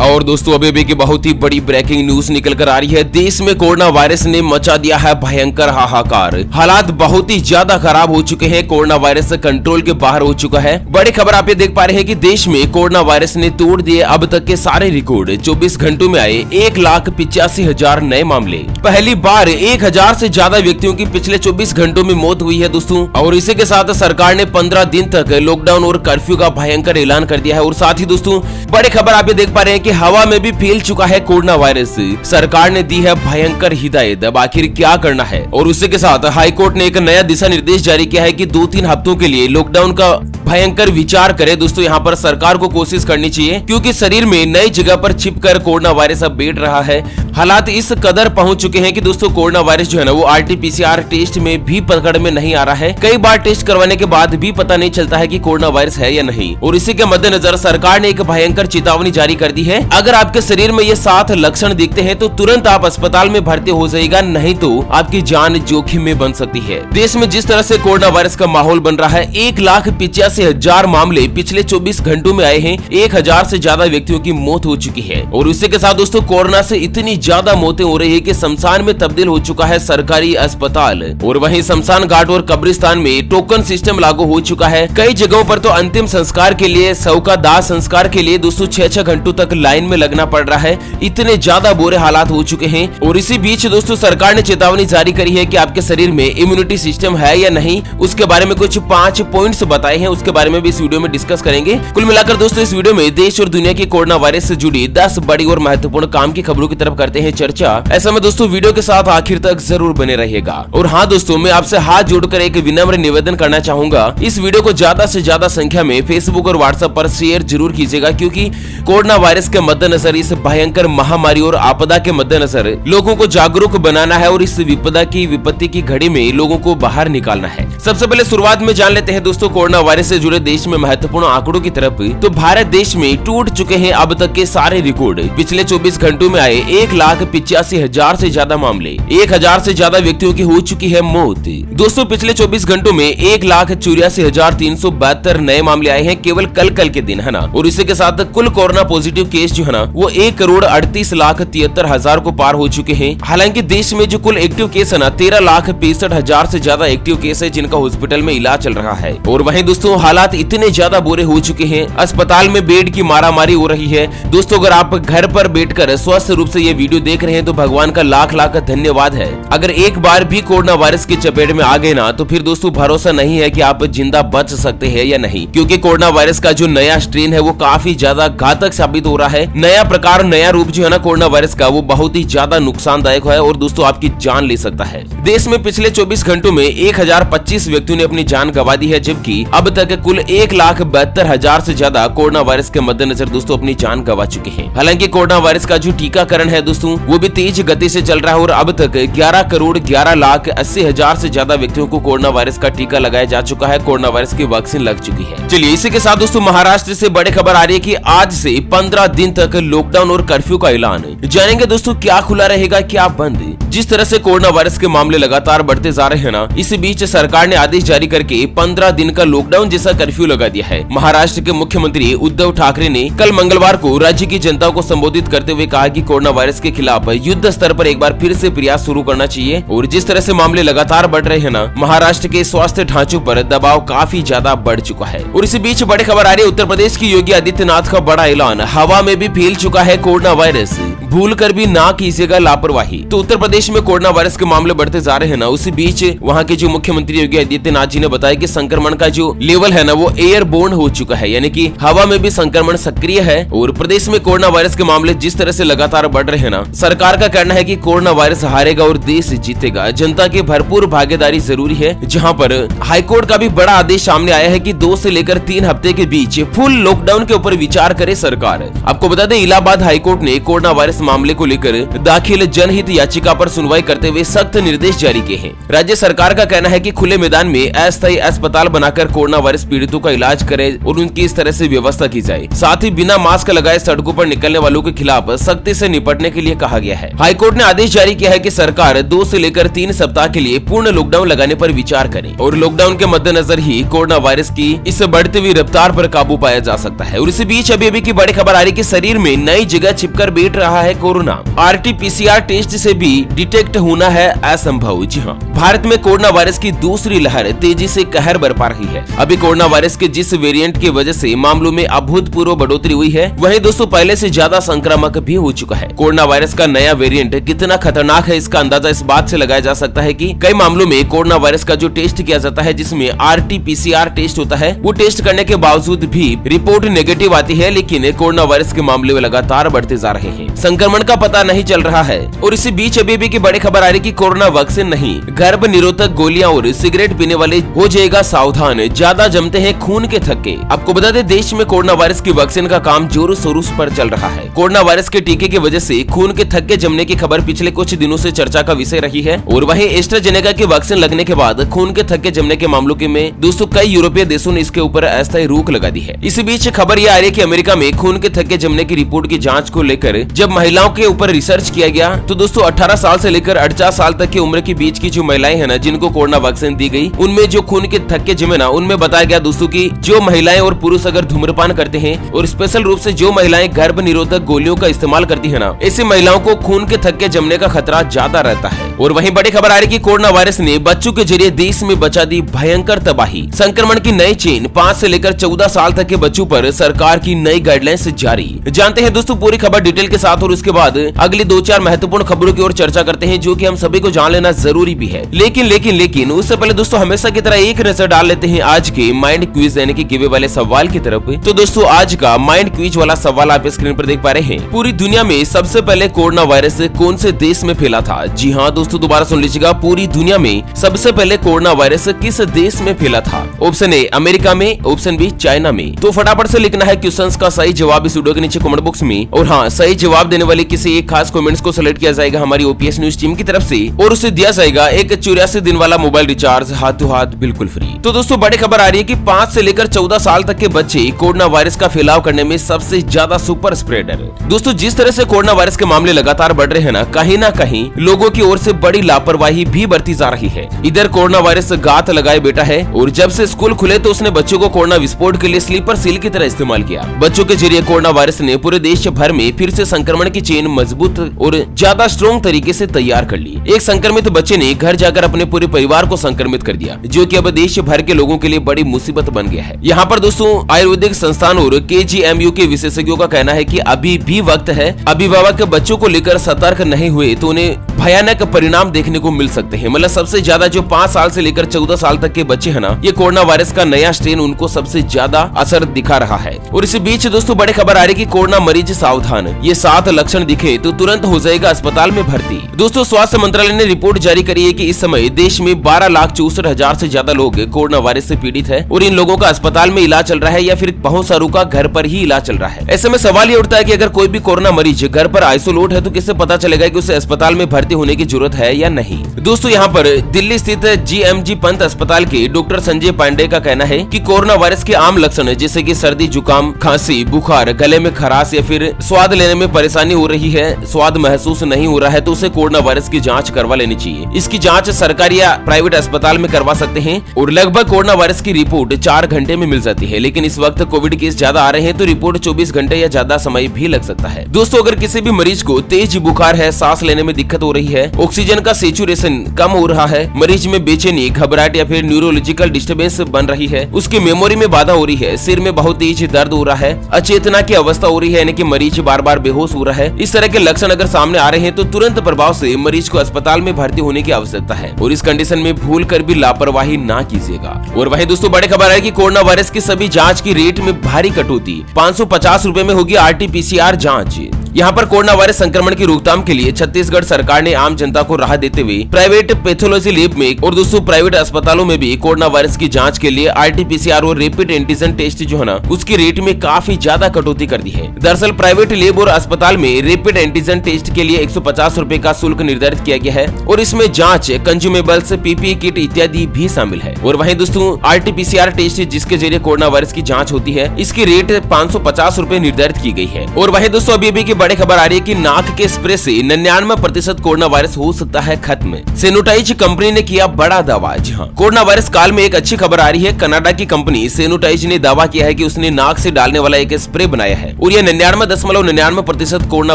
और दोस्तों अभी की बहुत ही बड़ी ब्रेकिंग न्यूज निकल कर आ रही है। देश में कोरोना वायरस ने मचा दिया है भयंकर हाहाकार। हालात बहुत ही ज्यादा खराब हो चुके हैं। कोरोना वायरस कंट्रोल के बाहर हो चुका है। बड़ी खबर आप ये देख पा रहे हैं कि देश में कोरोना वायरस ने तोड़ दिए अब तक के सारे रिकॉर्ड। 24 घंटों में आए 1,85,000 नए मामले। पहली बार 1,000 से ज्यादा व्यक्तियों की पिछले 24 घंटों में मौत हुई है दोस्तों। और इसी के साथ सरकार ने 15 दिन तक लॉकडाउन और कर्फ्यू का भयंकर ऐलान कर दिया है। और साथ ही दोस्तों बड़ी खबर आप ये देख पा रहे हैं कि हवा में भी फैल चुका है कोरोना वायरस। सरकार ने दी है भयंकर हिदायत, अब आखिर क्या करना है। और उसी के साथ हाईकोर्ट ने एक नया दिशा निर्देश जारी किया है कि 2-3 हफ्तों के लिए लॉकडाउन का भयंकर विचार करे। दोस्तों यहाँ पर सरकार को कोशिश करनी चाहिए, क्योंकि शरीर में नई जगह पर छिपकर कोरोना वायरस अब बैठ रहा है। हालात इस कदर पहुंच चुके हैं कि दोस्तों कोरोना वायरस जो है ना वो RT-PCR टेस्ट में भी पकड़ में नहीं आ रहा है। कई बार टेस्ट करवाने के बाद भी पता नहीं चलता है कि कोरोना वायरस है या नहीं। और इसी के मद्देनजर सरकार ने एक भयंकर चेतावनी जारी कर दी है। अगर आपके शरीर में ये 7 लक्षण दिखते हैं तो तुरंत आप अस्पताल में भर्ती हो जाएगा, नहीं तो आपकी जान जोखिम में बन सकती है। देश में जिस तरह से कोरोना वायरस का माहौल बन रहा है, 1,85,000 मामले पिछले 24 घंटों में आए हैं। 1,000 से ज्यादा व्यक्तियों की मौत हो चुकी है। और इसी के साथ दोस्तों कोरोना से इतनी ज्यादा मौतें हो रही है कि शमशान में तब्दील हो चुका है सरकारी अस्पताल। और वहीं शमशान घाट और कब्रिस्तान में टोकन सिस्टम लागू हो चुका है। कई जगहों पर तो अंतिम संस्कार के लिए, शव का दाह संस्कार के लिए दोस्तों 6-6 घंटों तक लाइन में लगना पड़ रहा है। इतने ज्यादा बुरे हालात हो चुके हैं। और इसी बीच दोस्तों सरकार ने चेतावनी जारी करी है कि आपके शरीर में इम्यूनिटी सिस्टम है या नहीं। उसके बारे में कुछ 5 पॉइंट्स बताए हैं, उसके बारे में भी इस वीडियो में डिस्कस करेंगे। कुल मिलाकर दोस्तों इस वीडियो में देश और दुनिया की कोरोना वायरस से जुड़ी 10 बड़ी और महत्वपूर्ण काम की खबरों की तरफ करते हैं चर्चा। ऐसा में दोस्तों वीडियो के साथ आखिर तक जरूर बने रहिएगा। और हाँ दोस्तों, मैं आपसे हाथ जोड़कर एक विनम्र निवेदन करना चाहूंगा, इस वीडियो को ज्यादा से ज्यादा संख्या में फेसबुक और व्हाट्सएप पर शेयर जरूर कीजिएगा, क्योंकि कोरोना वायरस के मद्देनजर, इस भयंकर महामारी और आपदा के मद्देनजर लोगों को जागरूक बनाना है और इस विपत्ति की घड़ी में लोगों को बाहर निकालना है। सबसे पहले शुरुआत में जान लेते हैं दोस्तों कोरोना वायरस से जुड़े देश में महत्वपूर्ण आंकड़ों की तरफ। तो भारत देश में टूट चुके हैं अब तक के सारे रिकॉर्ड। पिछले 24 घंटों में आए 1,85,000 से ज्यादा मामले। 1,000 से ज्यादा व्यक्तियों की हो चुकी है मौत। दोस्तों पिछले 24 घंटों में 1,84,372 नए मामले आए हैं, केवल कल के दिन, है ना। और इसी के साथ कुल कोरोना पॉजिटिव केस जो है ना वो 1,38,73,000 को पार हो चुके हैं। हालांकि देश में जो कुल एक्टिव केस है ना 13,65,000 से ज्यादा एक्टिव केस है, जिनका हॉस्पिटल में इलाज चल रहा है। और वहीं दोस्तों हालात इतने ज्यादा बुरे हो चुके हैं, अस्पताल में बेड की मारामारी हो रही है। दोस्तों अगर आप घर पर बैठकर स्वस्थ रूप से ये वीडियो देख रहे हैं तो भगवान का लाख धन्यवाद है। अगर एक बार भी कोरोना वायरस की चपेट में आ गए ना तो फिर दोस्तों भरोसा नहीं है कि आप जिंदा बच सकते हैं या नहीं, क्योंकि कोरोना वायरस का जो नया स्ट्रेन है वो काफी ज्यादा घातक साबित हो रहा है। नया प्रकार, नया रूप जो है ना कोरोना वायरस का, वो बहुत ही ज्यादा नुकसानदायक है और दोस्तों आपकी जान ले सकता है। देश में पिछले 24 घंटों में 1,025 व्यक्तियों ने अपनी जान गंवा दी है, जबकि अब तक कुल 1,72,000 से ज्यादा कोरोना वायरस के मद्देनजर दोस्तों अपनी जान गंवा चुके हैं। हालांकि कोरोना वायरस का जो टीकाकरण है दोस्तों वो भी तेज गति से चल रहा है और अब तक 11,11,80,000 से ज्यादा व्यक्तियों को कोरोना वायरस का टीका लगाया जा चुका है। कोरोना वायरस की वैक्सीन लग चुकी है। चलिए इसी के साथ दोस्तों महाराष्ट्र से बड़ी खबर आ रही है कि आज से 15 दिन तक लॉकडाउन और कर्फ्यू का ऐलान। जानेंगे दोस्तों क्या खुला रहेगा, क्या बंद। जिस तरह से कोरोना वायरस के मामले लगातार बढ़ते जा रहे हैं ना, इसी बीच सरकार ने आदेश जारी करके 15 दिन का लॉकडाउन जैसा कर्फ्यू लगा दिया है। महाराष्ट्र के मुख्यमंत्री उद्धव ठाकरे ने कल मंगलवार को राज्य की जनता को संबोधित करते हुए कहा कि कोरोना वायरस के खिलाफ युद्ध स्तर पर एक बार फिर से प्रयास शुरू करना चाहिए। और जिस तरह से मामले लगातार बढ़ रहे हैं ना, महाराष्ट्र के स्वास्थ्य ढांचों पर दबाव काफी ज्यादा बढ़ चुका है। और इसी बीच बड़ी खबर आ रही है उत्तर प्रदेश की योगी आदित्यनाथ का बड़ा ऐलान, हवा में भी फैल चुका है कोरोना वायरस, भूल कर भी ना कीजिएगा लापरवाही। तो उत्तर प्रदेश में कोरोना वायरस के मामले बढ़ते जा रहे हैं ना, उसी बीच वहां के जो मुख्यमंत्री योगी आदित्यनाथ जी ने बताया कि संक्रमण का जो लेवल है ना वो एयरबोर्न हो चुका है, यानी कि हवा में भी संक्रमण सक्रिय है। और प्रदेश में कोरोना वायरस के मामले जिस तरह से लगातार बढ़ रहे हैं ना, सरकार का कहना है कि कोरोना वायरस हारेगा और देश जीतेगा। जनता की भरपूर भागीदारी जरूरी है, जहां पर हाईकोर्ट का भी बड़ा आदेश सामने आया है कि 2 से लेकर 3 हफ्ते के बीच फुल लॉकडाउन के ऊपर विचार करे सरकार। आपको बता दें इलाहाबाद हाईकोर्ट ने कोरोना वायरस मामले को लेकर दाखिल जनहित याचिका पर सुनवाई करते हुए सख्त निर्देश जारी किए हैं। राज्य सरकार का कहना है कि खुले मैदान में अस्थायी अस्पताल बनाकर कोरोना वायरस पीड़ितों का इलाज करे और उनकी इस तरह से व्यवस्था की जाए। साथ ही बिना मास्क लगाए सड़कों पर निकलने वालों के खिलाफ सख्ती से निपटने के लिए कहा गया है। हाईकोर्ट ने आदेश जारी किया है कि सरकार 2 से लेकर 3 सप्ताह के लिए पूर्ण लॉकडाउन लगाने पर विचार करे और लॉकडाउन के मद्देनजर ही कोरोना वायरस की इस बढ़ती हुई रफ्तार पर काबू पाया जा सकता है। और इसी बीच अभी की बड़ी खबर आ रही है कि शरीर में नई जगह छिपकर बैठ रहा है कोरोना। RT-PCR टेस्ट से भी डिटेक्ट होना है असंभव। जी हाँ, भारत में कोरोना वायरस की दूसरी लहर तेजी से कहर बरपा रही है। अभी कोरोना वायरस के जिस वेरिएंट की वजह से मामलों में अभूतपूर्व बढ़ोतरी हुई है, वहीं दोस्तों पहले से ज्यादा संक्रामक भी हो चुका है। कोरोना वायरस का नया वेरिएंट कितना खतरनाक है, इसका अंदाजा इस बात से लगाया जा सकता है कि कई मामलों में कोरोना वायरस का जो टेस्ट किया जाता है, जिसमें RT-PCR टेस्ट होता है, वो टेस्ट करने के बावजूद भी रिपोर्ट नेगेटिव आती है, लेकिन कोरोना वायरस के मामले लगातार बढ़ते जा रहे हैं। संक्रमण का पता नहीं चल रहा है। और इसी बीच अभी की बड़ी खबर आ रही है कि कोरोना वैक्सीन नहीं, गर्भ निरोधक गोलियां और सिगरेट पीने वाले हो जाएगा सावधान, ज्यादा जमते हैं खून के थक्के। आपको बता दें, देश में कोरोना वायरस की वैक्सीन का काम जोरों शोरों पर चल रहा है। कोरोना वायरस के टीके की वजह से खून के थक्के जमने की खबर पिछले कुछ दिनों से चर्चा का विषय रही है। और वहीं एस्ट्राजेनेका की वैक्सीन लगने के बाद खून के थक्के जमने के मामलों के में दोस्तों कई यूरोपीय देशों ने इसके ऊपर अस्थायी रोक लगा दी है। इसी बीच खबर यह आ रही है कि अमेरिका में खून के थक्के जमने की रिपोर्ट की जांच को लेकर जब महिलाओं के ऊपर रिसर्च किया गया, तो दोस्तों 18 साल से लेकर 48 साल तक की उम्र के बीच की जो महिलाएं हैं ना, जिनको कोरोना वैक्सीन दी गई, उनमें जो खून के थक्के जमे ना, उनमें बताया गया दोस्तों की जो महिलाएं और पुरुष अगर धूम्रपान करते हैं और स्पेशल रूप से जो महिलाएं गर्भ निरोधक गोलियों का इस्तेमाल करती है ना, ऐसी महिलाओं को खून के थक्के जमने का खतरा ज्यादा रहता है। और वहीं बड़ी खबर आ रही कि कोरोना वायरस ने बच्चों के जरिए देश में बचा दी भयंकर तबाही। संक्रमण की नई चेन, 5 से लेकर 14 साल तक के बच्चों पर सरकार की नई गाइडलाइंस जारी। जानते हैं दोस्तों पूरी खबर डिटेल के साथ, और उसके बाद अगली 2-4 महत्वपूर्ण खबरों की ओर चर्चा करते हैं, जो कि हम सभी को जान लेना जरूरी भी है। लेकिन उससे पहले दोस्तों हमेशा की तरह एक नजर डाल लेते हैं आज के माइंड क्विज यानी कि गिवे वाले सवाल की तरफ। तो दोस्तों आज का माइंड क्विज वाला सवाल आप स्क्रीन पर देख पा रहे हैं। पूरी दुनिया में सबसे पहले कोरोना वायरस कौन से देश में फैला था? जी हाँ दोस्तों, दोबारा सुन लीजिएगा, पूरी दुनिया में सबसे पहले कोरोना वायरस किस देश में फैला था? ऑप्शन ए अमेरिका में, ऑप्शन बी चाइना में। तो फटाफट से लिखना है क्वेश्चंस का सही जवाब इस वीडियो के नीचे कमेंट बॉक्स में। और हाँ, सही जवाब देने वाले किसी एक खास कमेंट्स को सिलेक्ट किया जाएगा हमारी ओपीएस न्यूज टीम की तरफ से, और उसे दिया जाएगा एक 84 दिन वाला मोबाइल रिचार्ज हाथों हाथ बिल्कुल फ्री। तो दोस्तों बड़ी खबर आ रही है कि 5 से लेकर 14 साल तक के बच्चे कोरोना वायरस का फैलाव करने में सबसे ज्यादा सुपर स्प्रेडर। दोस्तों जिस तरह से कोरोना वायरस के मामले लगातार बढ़ रहे हैं ना कहीं लोगों की ओर से बड़ी लापरवाही भी बरती जा रही है। इधर कोरोना वायरस गात लगाए बैठा है, और जब से स्कूल खुले तो उसने बच्चों को कोरोना विस्फोट के लिए स्लीपर सील की तरह इस्तेमाल किया। बच्चों के जरिए कोरोना वायरस ने पूरे देश भर में फिर से संक्रमण की चेन मजबूत और ज्यादा स्ट्रॉन्ग तरीके से तैयार कर ली। एक संक्रमित बच्चे ने घर जाकर अपने पूरे परिवार को संक्रमित कर दिया, जो कि अब देश भर के लोगों के लिए बड़ी मुसीबत बन गया है। यहाँ पर दोस्तों आयुर्वेदिक संस्थान और KGMU के विशेषज्ञों का कहना है कि अभी भी वक्त है। अभिभावक बच्चों को लेकर सतर्क नहीं हुए तो उन्हें भयानक परिणाम देखने को मिल सकते हैं। मतलब सबसे ज्यादा जो 5 साल से लेकर 14 साल तक के बच्चे हैं ना, ये कोरोना वायरस का नया स्ट्रेन उनको सबसे ज्यादा असर दिखा रहा है। और इसी बीच दोस्तों बड़ी खबर आ रही है कि कोरोना मरीज सावधान, ये 7 लक्षण दिखे तो तुरंत हो जाएगा अस्पताल में भर्ती। दोस्तों स्वास्थ्य मंत्रालय ने रिपोर्ट जारी करी है कि इस समय देश में 12,64,000 से ज्यादा लोग कोरोना वायरस से पीड़ित है, और इन लोगों का अस्पताल में इलाज चल रहा है या फिर बहुत सारों का घर पर ही इलाज चल रहा है। ऐसे में सवाल ये उठता है कि अगर कोई भी कोरोना मरीज घर पर आइसोलेट है तो किससे पता चलेगा कि उसे अस्पताल में भर्ती होने की जरूरत है या नहीं? दोस्तों यहाँ पर दिल्ली स्थित GMG पंत अस्पताल के डॉक्टर संजय पांडे का कहना है कि कोरोना वायरस के आम लक्षण जैसे कि सर्दी, जुकाम, खांसी, बुखार, गले में खराश या फिर स्वाद लेने में परेशानी हो रही है, स्वाद महसूस नहीं हो रहा है, तो उसे कोरोना वायरस की जांच करवा लेनी चाहिए। इसकी जांच सरकारी या प्राइवेट अस्पताल में करवा सकते हैं, और लगभग कोरोना वायरस की रिपोर्ट 4 घंटे में मिल जाती है। लेकिन इस वक्त कोविड केस ज्यादा आ रहे हैं तो रिपोर्ट 24 घंटे या ज्यादा समय भी लग सकता है। दोस्तों अगर किसी भी मरीज को तेज बुखार है, सांस लेने में दिक्कत हो रही है, ऑक्सीजन का सेचुरेशन कम हो रहा है, मरीज में बेचैनी, घबराहट या फिर न्यूरोलॉजिकल डिस्टर्बेंस बन रही है, उसकी मेमोरी में बाधा हो रही है, सिर में बहुत तेज दर्द हो रहा है, अचेतना की अवस्था हो रही है यानी कि मरीज बार बार बेहोश हो रहा है, इस तरह के लक्षण अगर सामने आ रहे हैं तो तुरंत प्रभाव से मरीज को अस्पताल में भर्ती होने की आवश्यकता है, और इस कंडीशन में भूल कर भी लापरवाही ना कीजिएगा। और वहीं दोस्तों बड़ी खबर है कि कोरोना वायरस की सभी जांच की रेट में भारी कटौती, 550 रुपए में होगी RT-PCR जांच। यहाँ पर कोरोना वायरस संक्रमण की रोकथाम के लिए छत्तीसगढ़ सरकार ने आम जनता को राहत देते हुए प्राइवेट पैथोलॉजी लैब में और दोस्तों प्राइवेट अस्पतालों में भी कोरोना वायरस की जांच के लिए RT-PCR और रैपिड एंटीजन टेस्ट जो है ना उसकी रेट में काफी ज्यादा कटौती कर दी है। दरअसल प्राइवेट लैब और अस्पताल में रैपिड एंटीजन टेस्ट के लिए 150 रुपए का शुल्क निर्धारित किया गया है और इसमें जांच, कंज्यूमेबल्स, PPE किट इत्यादि भी शामिल है। और वहीं दोस्तों RT-PCR टेस्ट जिसके जरिए कोरोना वायरस की जांच होती है इसकी रेट 550 रुपए निर्धारित की गई है। और वहीं दोस्तों अभी की बड़ी खबर आ रही है कि नाक के स्प्रे से 99% कोरोना वायरस हो सकता है खत्म। सेनोटाइज कंपनी ने किया बड़ा दावा। जी हाँ, कोरोना वायरस काल में एक अच्छी खबर आ रही है। कनाडा की कंपनी सेनोटाइज ने दावा किया है कि उसने नाक से डालने वाला एक स्प्रे बनाया है और यह 99.99% कोरोना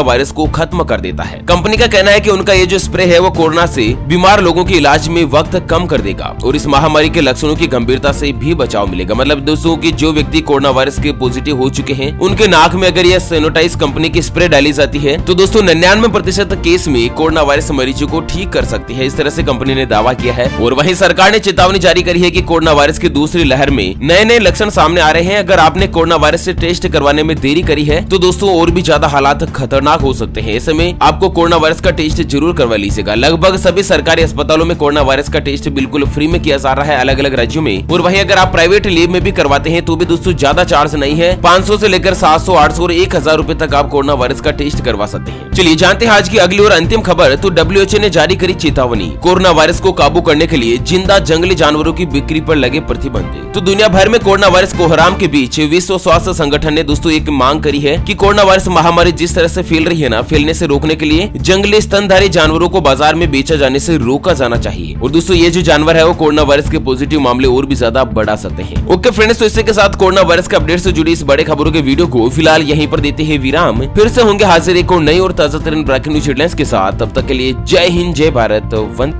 वायरस को खत्म कर देता है। कंपनी का कहना है कि उनका ये जो स्प्रे है वो कोरोना से बीमार लोगों के इलाज में वक्त कम कर देगा और इस महामारी के लक्षणों की गंभीरता से भी बचाव मिलेगा। मतलब दोस्तों कि जो व्यक्ति कोरोना वायरस के पॉजिटिव हो चुके हैं उनके नाक में अगर यह सेनोटाइज कंपनी की स्प्रे डाली जाती है तो दोस्तों 99% केस में कोरोना वायरस मरीजों को ठीक कर सकती है। इस तरह से कंपनी ने दावा किया है। और वहीं सरकार ने चेतावनी जारी करी है कि कोरोना वायरस की दूसरी लहर में नए लक्षण सामने आ रहे हैं। अगर आपने कोरोना वायरस से टेस्ट करवाने में देरी करी है तो दोस्तों और भी ज्यादा हालात खतरनाक हो सकते हैं। ऐसे में आपको कोरोना वायरस का टेस्ट जरूर करवा लीजिएगा। लगभग सभी सरकारी अस्पतालों में कोरोना वायरस का टेस्ट बिल्कुल फ्री में किया जा रहा है अलग अलग राज्यों में। और वहीं अगर आप प्राइवेट लैब में भी करवाते हैं तो भी दोस्तों ज्यादा चार्ज नहीं है। 500 से लेकर 700, 800 और 1000 रुपए तक आप कोरोना वायरस का टेस्ट करवा सकते हैं। चलिए जानते हैं आज की अगली और अंतिम खबर। तो WHO ने जारी करी चेतावनी, कोरोना वायरस को काबू करने के लिए जिंदा जंगली जानवरों की बिक्री पर लगे प्रतिबंध। तो दुनिया भर में कोरोना वायरस कोहराम के बीच विश्व स्वास्थ्य संगठन ने दोस्तों एक मांग करी है कि कोरोना वायरस महामारी जिस तरह से फैल रही है ना, फैलने से रोकने के लिए जंगली स्तनधारी जानवरों को बाजार में बेचा जाने से रोका जाना चाहिए। और दोस्तों ये जो जानवर है वो कोरोना वायरस के पॉजिटिव मामले और भी ज्यादा बढ़ा सकते हैं। ओके फ्रेंड्स, तो इसी के साथ कोरोना वायरस के अपडेट से जुड़ी इस बड़े खबरों के वीडियो को फिलहाल यहीं पर देते हैं विराम। फिर से होंगे हाजिर एक और नई और ताजा तरीन ब्रेकिंग न्यूज हेडलाइंस के साथ। तब तक के लिए जय हिंद, जय भारत, वंदे